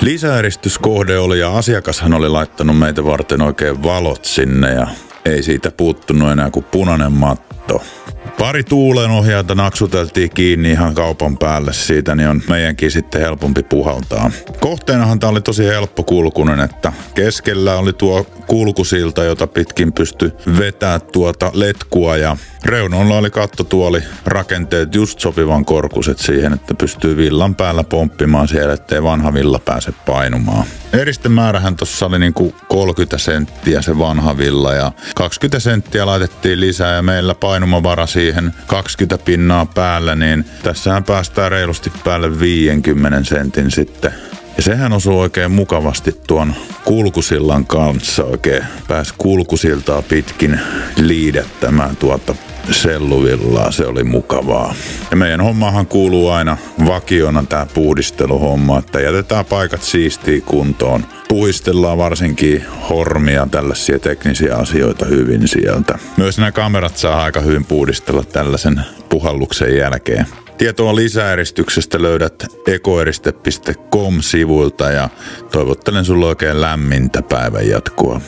Lisäeristyskohde oli ja asiakashan oli laittanut meitä varten oikein valot sinne ja ei siitä puuttunut enää kuin punainen matto. Pari tuulenohjainta naksuteltiin kiinni ihan kaupan päälle siitä, niin on meidänkin sitten helpompi puhaltaa. Kohteenahan tää oli tosi helppokulkunen, että keskellä oli tuo kulkusilta, jota pitkin pystyi vetää tuota letkua ja reunoilla oli kattotuoli rakenteet just sopivan korkuiset siihen, että pystyy villan päällä pomppimaan siellä, ettei vanha villa pääse painumaan. Eristemäärähän tossa oli niinku 30 senttiä se vanha villa ja 20 senttiä laitettiin lisää ja meillä painumavara siihen 20 pinnaa päällä, niin tässähän päästään reilusti päälle 50 sentin sitten. Ja sehän osui oikein mukavasti tuon kulkusillan kanssa, oikein pääsi kulkusiltaa pitkin liidettämään tuota selluvillaa, se oli mukavaa. Ja meidän hommahan kuuluu aina vakiona tää puhdisteluhomma, että jätetään paikat siistiin kuntoon. Puhistellaan varsinkin hormia, tällaisia teknisiä asioita hyvin sieltä. Myös nämä kamerat saa aika hyvin puhdistella tällaisen puhalluksen jälkeen. Tietoa lisäeristyksestä löydät ekoeriste.com-sivuilta ja toivottelen sulle oikein lämmintä päivän jatkoa.